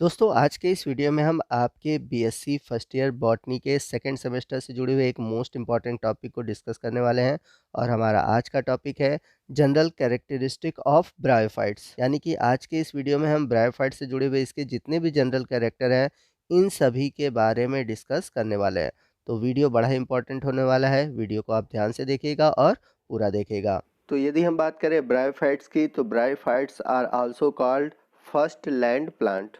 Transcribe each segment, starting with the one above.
दोस्तों आज के इस वीडियो में हम आपके बीएससी फर्स्ट ईयर बॉटनी के सेकंड सेमेस्टर से जुड़े हुए एक मोस्ट इम्पॉर्टेंट टॉपिक को डिस्कस करने वाले हैं और हमारा आज का टॉपिक है जनरल कैरेक्टरिस्टिक ऑफ ब्रायोफाइट्स। यानी कि आज के इस वीडियो में हम ब्रायोफाइट्स से जुड़े हुए इसके जितने भी जनरल कैरेक्टर हैं इन सभी के बारे में डिस्कस करने वाले हैं। तो वीडियो बड़ा ही इंपॉर्टेंट होने वाला है, वीडियो को आप ध्यान से देखिएगा और पूरा देखिएगा। तो यदि हम बात करें ब्रायोफाइट्स की, तो bryophytes are also called first land plant.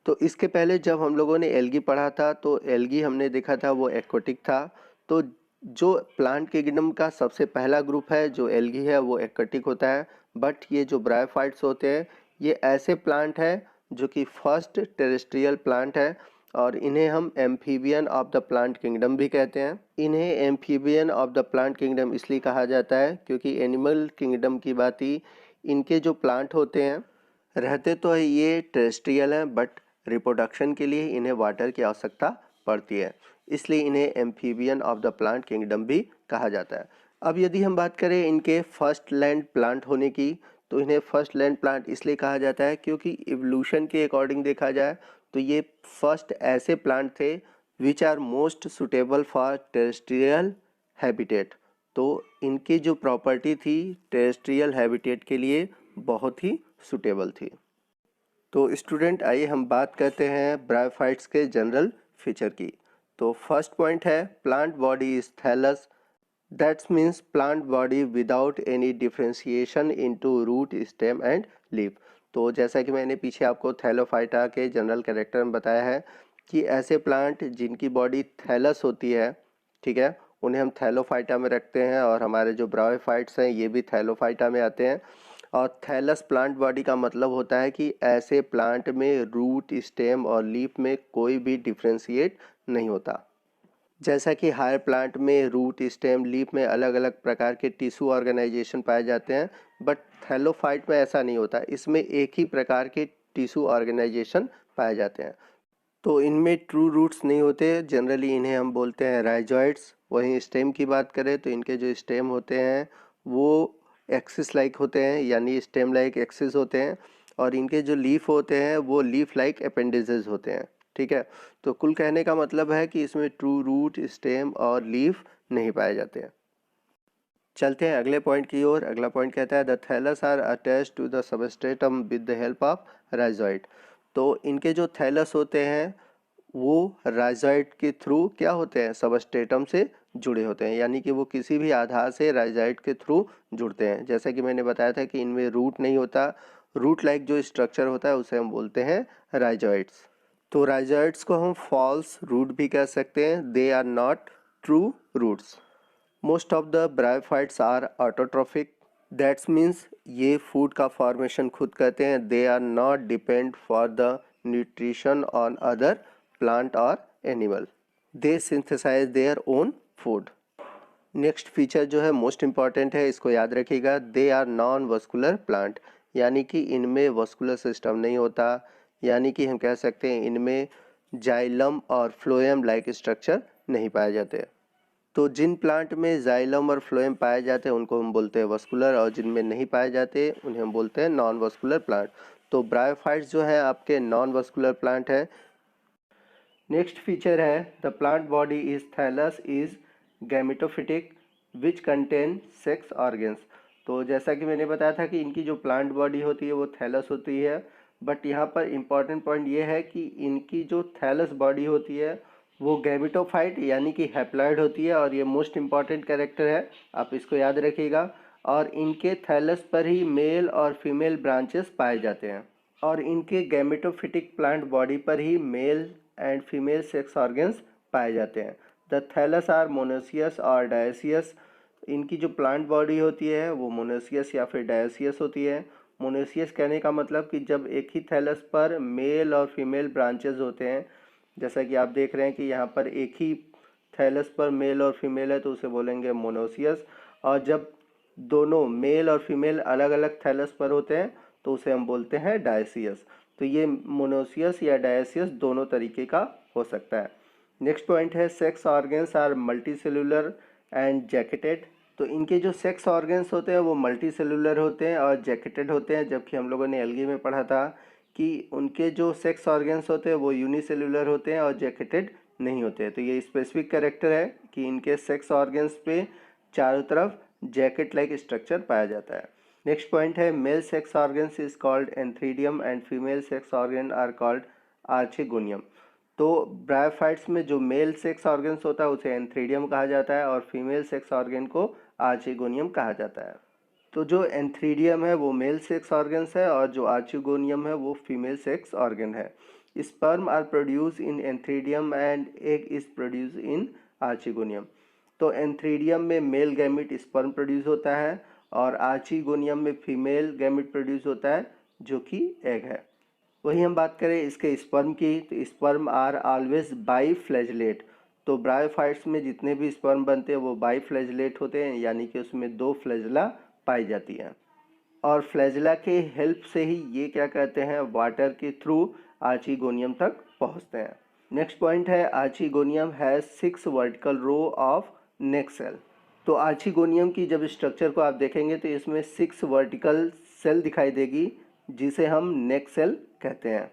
तो इसके पहले जब हम लोगों ने एल्गी पढ़ा था तो एल्गी हमने देखा था वो एक्वाटिक था। तो जो प्लांट किंगडम का सबसे पहला ग्रुप है जो एल्गी है वो एक्वाटिक होता है। बट ये जो ब्रायोफाइट्स होते हैं ये ऐसे प्लांट है जो कि फर्स्ट टेरेस्ट्रियल प्लांट है और इन्हें हम amphibian of the plant kingdom भी कहते हैं। इन्हें amphibian of the plant kingdom इसलिए कहा जाता है क्योंकि एनिमल किंगडम की बात ही इनके जो प्लांट होते हैं रहते तो है ये टेरेस्ट्रियल हैं बट रिप्रोडक्शन के लिए इन्हें वाटर की आवश्यकता पड़ती है, इसलिए इन्हें amphibian of the plant kingdom भी कहा जाता है। अब यदि हम बात करें इनके फर्स्ट लैंड प्लांट होने की, तो इन्हें फर्स्ट लैंड प्लांट इसलिए कहा जाता है क्योंकि इवोल्यूशन के अकॉर्डिंग देखा जाए तो ये फर्स्ट ऐसे प्लांट थे which are most suitable for terrestrial habitat. तो इनकी जो प्रॉपर्टी थी टेरेस्ट्रियल हैबिटेट के लिए बहुत ही सुटेबल थी। तो स्टूडेंट आइए हम बात करते हैं ब्रायोफाइट्स के जनरल फीचर की। तो फर्स्ट पॉइंट है plant body is thallus, that's means plant body without any differentiation into root stem and leaf. तो जैसा कि मैंने पीछे आपको थैलोफाइटा के जनरल कैरेक्टर में बताया है कि ऐसे प्लांट जिनकी बॉडी थैलस होती है, ठीक है, उन्हें हम थैलोफाइटा में रखते हैं और हमारे जो ब्रायोफाइट्स हैं ये भी थैलोफाइटा में आते हैं। और थैलस प्लांट बॉडी का मतलब होता है कि ऐसे प्लांट में रूट स्टेम और लीफ में कोई भी डिफ्रेंशिएट नहीं होता। जैसा कि हायर प्लांट में रूट स्टेम लीफ में अलग अलग प्रकार के टिश्यू ऑर्गेनाइजेशन पाए जाते हैं, बट थैलोफाइट में ऐसा नहीं होता, इसमें एक ही प्रकार के टिश्यू ऑर्गेनाइजेशन पाए जाते हैं। तो इनमें ट्रू रूट्स नहीं होते, जनरली इन्हें हम बोलते हैं राइजॉइड्स। वहीं स्टेम की बात करें तो इनके जो स्टेम होते हैं वो एक्सिस लाइक होते हैं, यानी स्टेम लाइक एक्सिस होते हैं, और इनके जो लीफ होते हैं वो लीफ लाइक अपेंडेजेस होते हैं। ठीक है, तो कुल कहने का मतलब है कि इसमें ट्रू रूट स्टेम और लीफ नहीं पाए जाते हैं। चलते हैं अगले पॉइंट की ओर। अगला पॉइंट कहता है the thallus are attach to the substratum with the help of rhizoid. तो इनके जो थैलस होते हैं वो राइजॉइड के थ्रू क्या होते हैं, सबस्ट्रेटम से जुड़े होते हैं, यानी कि वो किसी भी आधार से राइजॉइड के थ्रू जुड़ते हैं। जैसा कि मैंने बताया था कि इनमें रूट नहीं होता, रूट लाइक जो स्ट्रक्चर होता है उसे हम बोलते हैं राइजॉइड्स। तो राइजॉइड्स को हम फॉल्स रूट भी कह सकते हैं, they are not true roots. Most of the bryophytes are autotrophic, that's means ये फूड का फॉर्मेशन खुद करते हैं, they are not depend for the nutrition on other plant और animal, they synthesize their own food. Next feature जो है most important है, इसको याद रखिएगा, they are non vascular plant, यानी कि इनमें वस्कुलर सिस्टम नहीं होता, यानी कि हम कह सकते हैं इनमें जाइलम और फ्लोएम लाइक स्ट्रक्चर नहीं पाए जाते। तो जिन प्लांट में जाइलम और फ्लोएम पाए जाते हैं उनको हम बोलते हैं वस्कुलर, और जिनमें नहीं पाए जाते उन्हें हम बोलते हैं नॉन वस्कुलर प्लांट। तो ब्रायोफाइट्स जो है आपके नॉन वस्कुलर प्लांट है। नेक्स्ट फीचर है the plant body is thallus is gametophytic which contain sex organs. तो जैसा कि मैंने बताया था कि इनकी जो प्लांट बॉडी होती है वो थैलस होती है, बट यहाँ पर इम्पॉर्टेंट पॉइंट ये है कि इनकी जो थैलस बॉडी होती है वो गैमेटोफाइट यानी कि हैप्लॉइड होती है, और ये मोस्ट इम्पॉर्टेंट कैरेक्टर है, आप इसको याद रखिएगा। और इनके थैलस पर ही मेल और फीमेल ब्रांचेस पाए जाते हैं, और इनके गैमेटोफिटिक प्लांट बॉडी पर ही male and female sex organs पाए जाते हैं। द थैलस आर मोनोसियस और डायोसियस। इनकी जो प्लांट बॉडी होती है वो मोनोसियस या फिर डायोसियस होती है। मोनोसियस कहने का मतलब कि जब एक ही थैलस पर मेल और फीमेल ब्रांचेज होते हैं, जैसा कि आप देख रहे हैं कि यहाँ पर एक ही थैलस पर मेल और फीमेल है तो उसे बोलेंगे मोनोसियस, और जब दोनों मेल और फीमेल अलग अलग थैलस पर होते हैं तो उसे हम बोलते हैं डायसियस। तो ये मोनोसियस या डायसियस दोनों तरीके का हो सकता है। नेक्स्ट पॉइंट है sex organs are multi cellular and jacketed. तो इनके जो सेक्स ऑर्गन्स होते हैं वो मल्टी सेलुलर होते हैं और जैकेटेड होते हैं, जबकि हम लोगों ने एल्गी में पढ़ा था कि उनके जो सेक्स ऑर्गन्स होते हैं वो यूनिसेलुलर होते हैं और जैकेटेड नहीं होते हैं। तो ये स्पेसिफिक कैरेक्टर है कि इनके सेक्स ऑर्गन्स पे चारों तरफ जैकेट लाइक स्ट्रक्चर पाया जाता है। नेक्स्ट पॉइंट है male sex organs is called antheridium and female sex organ are called archegonium. तो ब्रायोफाइट्स में जो मेल सेक्स ऑर्गन्स होता है उसे एंथ्रीडियम कहा जाता है और फीमेल सेक्स ऑर्गन को आर्चिगोनियम कहा जाता है। तो जो एंथ्रीडियम है वो मेल सेक्स ऑर्गन्स है और जो आर्चिगोनियम है वो फीमेल सेक्स ऑर्गन है। Sperm are produce in antheridium and egg is produce in archegonium. तो एंथ्रीडियम में मेल गैमिट स्पर्म प्रोड्यूस होता है और आर्चिगोनियम में फीमेल गैमिट प्रोड्यूस होता है जो कि एग है। वही हम बात करें इसके स्पर्म की, तो sperm are always biflagellate. तो ब्रायोफाइट्स में जितने भी स्पर्म बनते हैं वो बाई फ्लैजलेट होते हैं, यानी कि उसमें 2 फ्लैजला पाई जाती हैं और फ्लैजला के हेल्प से ही ये क्या कहते हैं वाटर के थ्रू आर्चिगोनियम तक पहुंचते हैं। नेक्स्ट पॉइंट है archegonium has 6 vertical row of neck cell. तो आर्चिगोनियम की जब स्ट्रक्चर को आप देखेंगे तो इसमें 6 वर्टिकल सेल दिखाई देगी जिसे हम नेक सेल कहते हैं।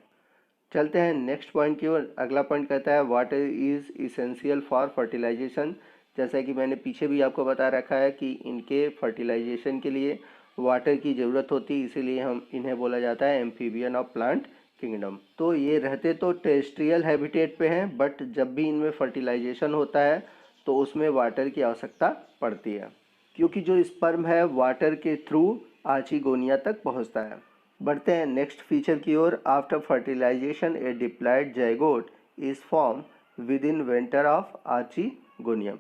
चलते हैं नेक्स्ट पॉइंट की ओर। अगला पॉइंट कहता है water is essential for fertilization. जैसा कि मैंने पीछे भी आपको बता रखा है कि इनके फर्टिलाइजेशन के लिए वाटर की ज़रूरत होती है, इसीलिए हम इन्हें बोला जाता है एम्फीबियन ऑफ प्लांट किंगडम। तो ये रहते तो टेरेस्ट्रियल हैबिटेट पे हैं, बट जब भी इनमें फर्टिलाइजेशन होता है तो उसमें वाटर की आवश्यकता पड़ती है, क्योंकि जो स्पर्म है वाटर के थ्रू आर्चिगोनिया तक पहुंचता है। बढ़ते हैं नेक्स्ट फीचर की ओर। After fertilization a diploid zygote is form within venter of archegonium.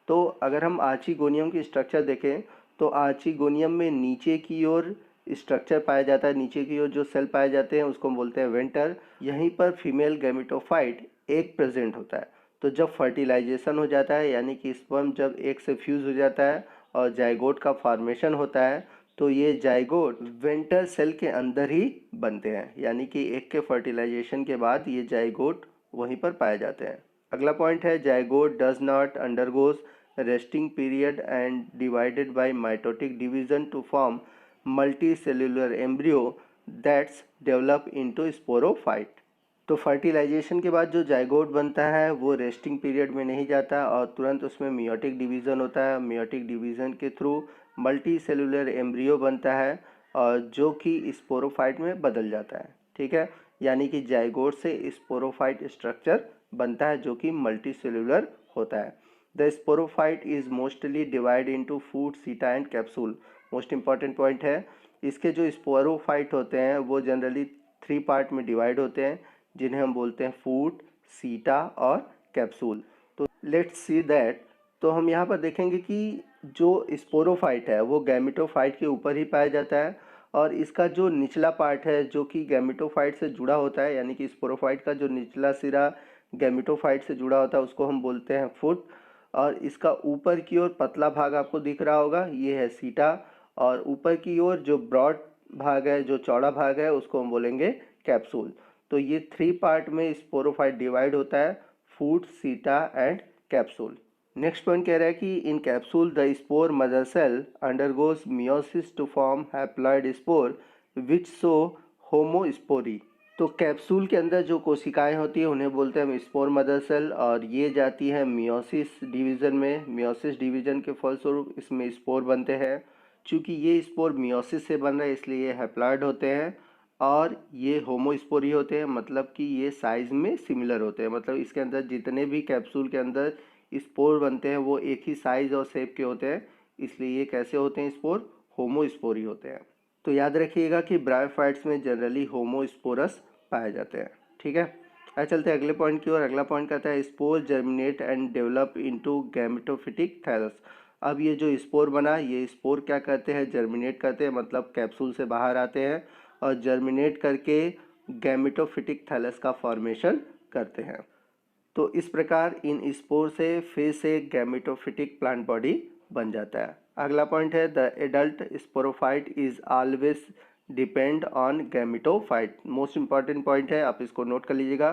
तो अगर हम आर्चिगोनियम की स्ट्रक्चर देखें तो आर्चिगोनियम में नीचे की ओर स्ट्रक्चर पाया जाता है, नीचे की ओर जो सेल पाए जाते हैं उसको हम बोलते हैं वेंटर। यहीं पर फीमेल गैमेटोफाइट एक प्रेजेंट होता है। तो जब फर्टिलाइजेशन हो जाता है यानी कि स्पर्म जब एक से फ्यूज़ हो जाता है और जाइगोट का फॉर्मेशन होता है, तो ये जाइगोट वेंटर सेल के अंदर ही बनते हैं, यानी कि एक के फर्टिलाइजेशन के बाद ये जाइगोट वहीं पर पाए जाते हैं। अगला पॉइंट है zygote does not undergoes resting period and divided by mitotic division to form multicellular embryo that's develop into sporophyte. तो फर्टिलाइजेशन के बाद जो जाइगोट बनता है वो रेस्टिंग पीरियड में नहीं जाता और तुरंत उसमें मियोटिक डिवीज़न होता है। मियोटिक डिवीज़न के थ्रू मल्टी सेलुलर एम्ब्रियो बनता है और जो कि स्पोरोफाइट में बदल जाता है। ठीक है, यानी कि जाइगोट से स्पोरोफाइट स्ट्रक्चर बनता है जो कि मल्टी सेलुलर होता है। The sporophyte is mostly divide into foot, seta and capsule. Most important point है, इसके जो स्पोरोफाइट होते हैं वो जनरली 3 पार्ट में डिवाइड होते हैं जिन्हें हम बोलते हैं फूड, सीटा और कैप्सूल। तो लेट्स सी दैट। तो हम यहाँ पर देखेंगे कि जो स्पोरोफाइट है वो गैमेटोफाइट के ऊपर ही पाया जाता है और इसका जो निचला पार्ट है जो कि गैमेटोफाइट से जुड़ा होता है, यानी कि स्पोरोफाइट का जो निचला सिरा गैमेटोफाइट से जुड़ा होता है उसको हम बोलते हैं फुट। और इसका ऊपर की ओर पतला भाग आपको दिख रहा होगा, ये है सीटा। और ऊपर की ओर जो ब्रॉड भाग है, जो चौड़ा भाग है, उसको हम बोलेंगे कैप्सूल। तो ये 3 पार्ट में स्पोरोफाइट डिवाइड होता है, foot, seta and capsule. Next point कह रहा है कि in capsule the spore mother cell undergoes meiosis to form haploid spore which show homospory. तो कैप्सूल के अंदर जो कोशिकाएं होती हैं उन्हें बोलते हैं हम स्पोर मदर सेल और ये जाती है मियोसिस डिवीज़न में। मियोसिस डिवीज़न के फलस्वरूप इसमें स्पोर बनते हैं। चूँकि ये स्पोर मियोसिस से बन रहे हैं इसलिए ये हैप्लॉइड होते हैं और ये होमोस्पोरी होते हैं, मतलब कि ये साइज़ में सिमिलर होते हैं। मतलब इसके अंदर जितने भी कैप्सूल के अंदर स्पोर बनते हैं वो एक ही साइज़ और शेप के होते हैं, इसलिए ये कैसे होते हैं स्पोर, होमोस्पोरी होते हैं। तो याद रखिएगा कि ब्रायोफाइट्स में जनरली होमोस्पोरस पाए जाते हैं। ठीक है, आइए चलते हैं अगले पॉइंट की ओर। अगला पॉइंट कहता है spore germinate and develop into gametophytic thallus. अब ये जो स्पोर बना, ये स्पोर क्या करते हैं, जर्मिनेट करते हैं, मतलब कैप्सूल से बाहर आते हैं और जर्मिनेट करके गैमेटोफिटिक थैलस का फॉर्मेशन करते हैं। तो इस प्रकार इन स्पोर से फिर से गैमेटोफिटिक प्लांट बॉडी बन जाता है। अगला पॉइंट है the adult sporophyte is always depend on gametophyte. Most important point है, आप इसको नोट कर लीजिएगा।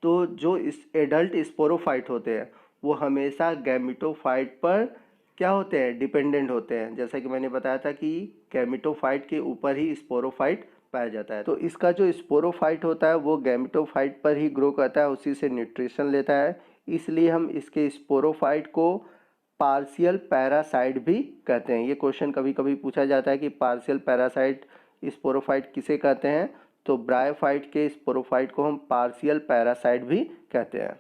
तो जो इस एडल्ट स्पोरोफाइट होते हैं वो हमेशा गैमेटोफाइट पर क्या होते हैं, डिपेंडेंट होते हैं। जैसा कि मैंने बताया था कि गैमेटोफाइट के ऊपर ही स्पोरोफाइट पाया जाता है। तो इसका जो स्पोरोफाइट होता है वो गैमेटोफाइट पर ही ग्रो करता है, उसी से न्यूट्रिशन लेता है, इसलिए हम इसके स्पोरोफाइट को पार्शियल पैरासाइट भी कहते हैं। ये क्वेश्चन कभी कभी पूछा जाता है कि पार्शियल पैरासाइट स्पोरोफाइट किसे कहते हैं, तो ब्रायोफाइट के स्पोरोफाइट को हम पार्शियल पैरासाइट भी कहते हैं।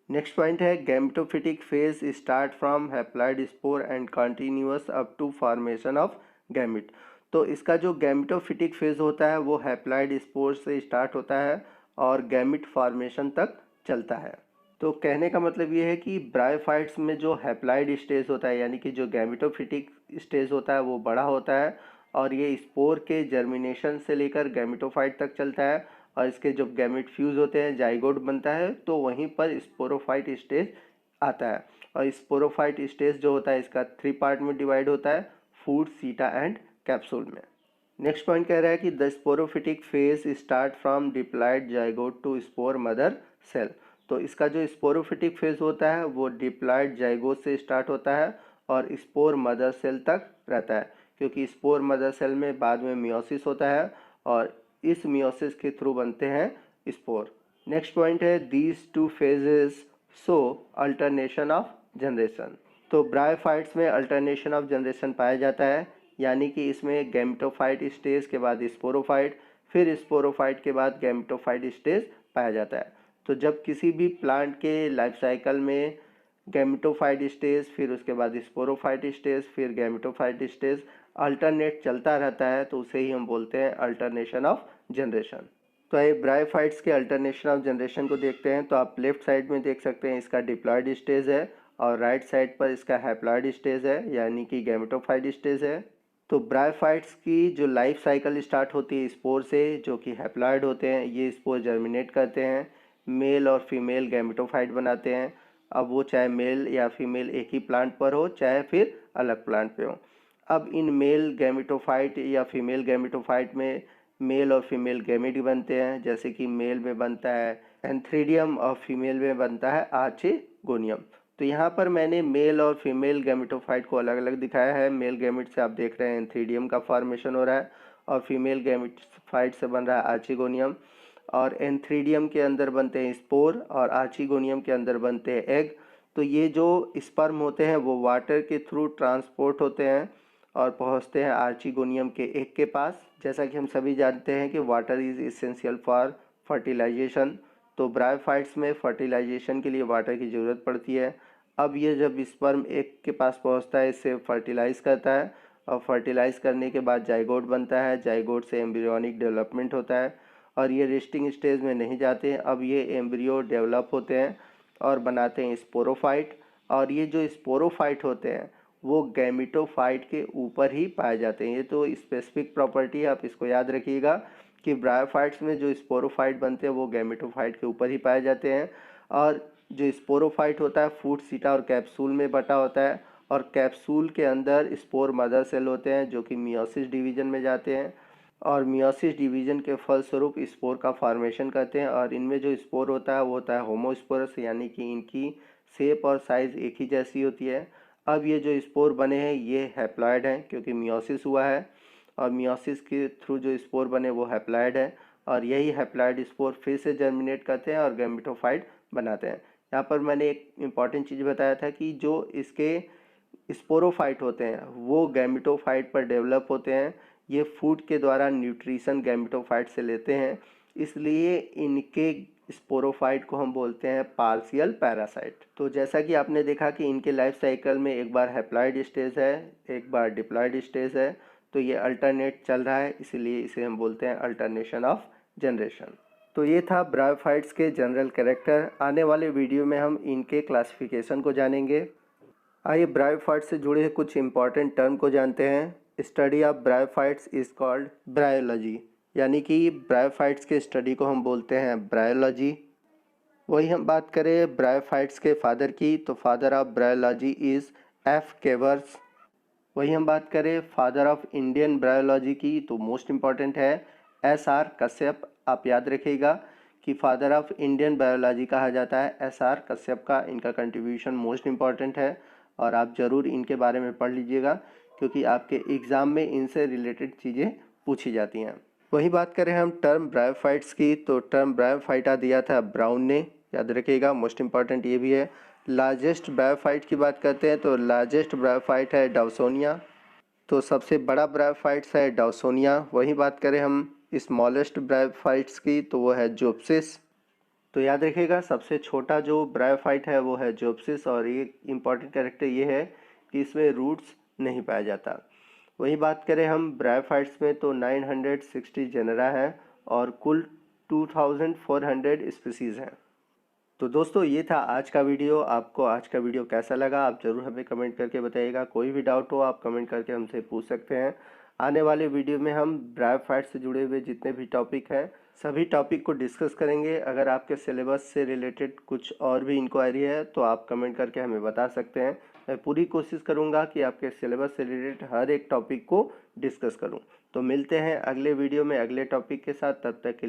नेक्स्ट पॉइंट है gametophytic phase start from haploid spore and continuous up to formation of gamete. तो इसका जो गैमेटोफिटिक फेज होता है वो हैप्लॉइड स्पोर से स्टार्ट होता है और गैमेट फॉर्मेशन तक चलता है। तो कहने का मतलब ये है कि ब्रायोफाइट्स में जो हैप्लॉइड स्टेज होता है यानी कि जो गैमेटोफिटिक स्टेज होता है वो बड़ा होता है और ये स्पोर के जर्मिनेशन से लेकर गैमेटोफाइट तक चलता है और इसके जब गैमेट फ्यूज होते हैं जाइगोट बनता है तो वहीं पर स्पोरोफाइट स्टेज आता है। और स्पोरोफाइट स्टेज जो होता है इसका 3 पार्ट में डिवाइड होता है, फूड, सीटा एंड कैप्सूल में। नेक्स्ट पॉइंट कह रहा है कि the sporophytic phase start from diploid zygote to spore mother cell. तो इसका जो स्पोरोफिटिक फेज होता है वो डिप्लॉयड जाइगोट से स्टार्ट होता है और स्पोर मदर सेल तक रहता है, क्योंकि स्पोर मदर सेल में बाद में मियोसिस होता है और इस मियोसिस के थ्रू बनते हैं स्पोर। नेक्स्ट पॉइंट है these two phases show alternation of generation. तो ब्रायोफाइट्स में अल्टरनेशन ऑफ जनरेशन पाया जाता है, यानी कि इसमें गैमेटोफाइट स्टेज के बाद स्पोरोफाइट, फिर स्पोरोफाइट के बाद गैमेटोफाइट स्टेज पाया जाता है। तो जब किसी भी प्लांट के लाइफ साइकिल में गैमेटोफाइट स्टेज, फिर उसके बाद स्पोरोफाइट स्टेज, फिर गैमेटोफाइट स्टेज अल्टरनेट चलता रहता है तो उसे ही हम बोलते हैं अल्टरनेशन ऑफ जनरेशन। तो ये ब्रायोफाइट्स के अल्टरनेशन ऑफ जनरेशन को देखते हैं। तो आप लेफ्ट साइड में देख सकते हैं इसका डिप्लॉयड स्टेज है और राइट साइड पर इसका हैप्लॉयड स्टेज है यानी कि गैमेटोफाइट स्टेज है। तो ब्रायोफाइट्स की जो लाइफ साइकिल स्टार्ट होती है स्पोर से, जो कि हैप्लॉयड होते हैं, ये स्पोर जर्मिनेट करते हैं, मेल और फीमेल गैमेटोफाइट बनाते हैं। अब वो चाहे मेल या फीमेल एक ही प्लांट पर हो चाहे फिर अलग प्लांट पे हो। अब इन मेल गैमेटोफाइट या फीमेल गैमेटोफाइट में मेल और फीमेल गैमेट बनते हैं, जैसे कि मेल में बनता है एंथ्रीडियम और फीमेल में बनता है आर्चिगोनियम। तो यहाँ पर मैंने मेल और फीमेल गैमेटोफाइट को अलग अलग दिखाया है। मेल गैमेट से आप देख रहे हैं एंथ्रीडियम का फॉर्मेशन हो रहा है और फीमेल गैमेटोफाइट से बन रहा है आर्चिगोनियम। और एंथ्रीडियम के अंदर बनते हैं स्पोर और आर्चिगोनियम के अंदर बनते हैं एग। तो ये जो स्पर्म होते हैं वो वाटर के थ्रू ट्रांसपोर्ट होते हैं और पहुंचते हैं आर्चिगोनियम के एग के पास। जैसा कि हम सभी जानते हैं कि water is essential for fertilization, तो ब्रायोफाइट्स में फर्टिलाइजेशन के लिए वाटर की ज़रूरत पड़ती है। अब ये जब स्पर्म एग के पास पहुंचता है इससे फर्टिलाइज़ करता है और फर्टिलाइज़ करने के बाद जाइगोट बनता है, जाइगोट से एम्ब्रियोनिक डेवलपमेंट होता है और ये रेस्टिंग स्टेज में नहीं जाते हैं। अब ये एम्ब्रियो डेवलप होते हैं और बनाते हैं स्पोरोफाइट और ये जो स्पोरोफाइट होते हैं वो गैमेटोफाइट के ऊपर ही पाए जाते हैं। ये तो स्पेसिफिक प्रॉपर्टी है, आप इसको याद रखिएगा कि ब्रायोफाइट्स में जो स्पोरोफाइट बनते हैं वो गैमेटोफाइट के ऊपर ही पाए जाते हैं और जो स्पोरोफाइट होता है फूड, सीटा और कैप्सूल में बटा होता है और कैप्सूल के अंदर स्पोर मदर सेल होते हैं जो कि मियोसिस डिवीजन में जाते हैं और मियोसिस डिवीजन के फलस्वरूप स्पोर का फॉर्मेशन करते हैं और इनमें जो स्पोर होता है वो होता है होमोस्पोरस, यानी कि इनकी शेप और साइज़ एक ही जैसी होती है। अब ये जो स्पोर बने हैं ये हैप्लॉयड हैं क्योंकि मियोसिस हुआ है और मियोसिस के थ्रू जो स्पोर बने वो हैप्लॉयड है और यही हैप्लॉयड स्पोर फिर से जर्मिनेट करते हैं और गैमेटोफाइट बनाते हैं। यहाँ पर मैंने एक इम्पॉर्टेंट चीज़ बताया था कि जो इसके स्पोरोफाइट होते हैं वो गैमेटोफाइट पर डेवलप होते हैं। ये फूड के द्वारा न्यूट्रिशन गैमेटोफाइट से लेते हैं, इसलिए इनके स्पोरोफाइट को हम बोलते हैं पार्शियल पैरासाइट। तो जैसा कि आपने देखा कि इनके लाइफ साइकिल में एक बार हैप्लॉयड स्टेज है, एक बार डिप्लॉयड स्टेज है, तो ये अल्टरनेट चल रहा है, इसलिए इसे हम बोलते हैं अल्टरनेशन ऑफ जनरेशन। तो ये था ब्रायोफाइट्स के जनरल कैरेक्टर। आने वाले वीडियो में हम इनके क्लासिफिकेशन को जानेंगे। आइए ब्रायोफाइट्स से जुड़े कुछ इंपॉर्टेंट टर्म को जानते हैं। Study of bryophytes is called bryology, यानी कि ब्रायोफाइट्स के स्टडी को हम बोलते हैं ब्रायोलॉजी। वही हम बात करें ब्रायोफाइट्स के फादर की, तो father of bryology is F Cavers. वही हम बात करें फादर ऑफ इंडियन ब्रायोलॉजी की, तो मोस्ट इम्पॉर्टेंट है एस आर कश्यप। आप याद रखिएगा कि फादर ऑफ इंडियन बायोलॉजी कहा जाता है एस आर कश्यप का। इनका कंट्रीब्यूशन मोस्ट इम्पॉर्टेंट है और आप ज़रूर इनके बारे में पढ़ लीजिएगा क्योंकि आपके एग्ज़ाम में इनसे रिलेटेड चीज़ें पूछी जाती हैं। वही बात करें हम टर्म ब्रायोफाइट्स की, तो टर्म ब्रायोफाइटा दिया था ब्राउन ने, याद रखिएगा, मोस्ट इंपॉर्टेंट ये भी है। लार्जेस्ट ब्रायोफाइट की बात करते हैं तो लार्जेस्ट ब्रायोफाइट है डाउसोनिया, तो सबसे बड़ा ब्रायोफाइट्स है डाउसोनिया। वही बात करें हम स्मॉलेस्ट ब्रायोफाइट्स की, तो वो है जोप्सिस। तो याद रखिएगा सबसे छोटा जो ब्रायोफाइट है वो है जोप्सिस, और ये इंपॉर्टेंट कैरेक्टर ये है कि इसमें रूट्स नहीं पाया जाता। वही बात करें हम ब्रायोफाइट्स में तो 960 जेनरा है और कुल 2400 स्पीसीज़ हैं। तो दोस्तों ये था आज का वीडियो। आपको आज का वीडियो कैसा लगा आप ज़रूर हमें कमेंट करके बताइएगा। कोई भी डाउट हो आप कमेंट करके हमसे पूछ सकते हैं। आने वाले वीडियो में हम ब्रायोफाइट से जुड़े हुए जितने भी टॉपिक हैं सभी टॉपिक को डिस्कस करेंगे। अगर आपके सिलेबस से रिलेटेड कुछ और भी इंक्वायरी है तो आप कमेंट करके हमें बता सकते हैं। मैं पूरी कोशिश करूँगा कि आपके सिलेबस से रिलेटेड हर एक टॉपिक को डिस्कस करूँ। तो मिलते हैं अगले वीडियो में अगले टॉपिक के साथ, तब तक के लिए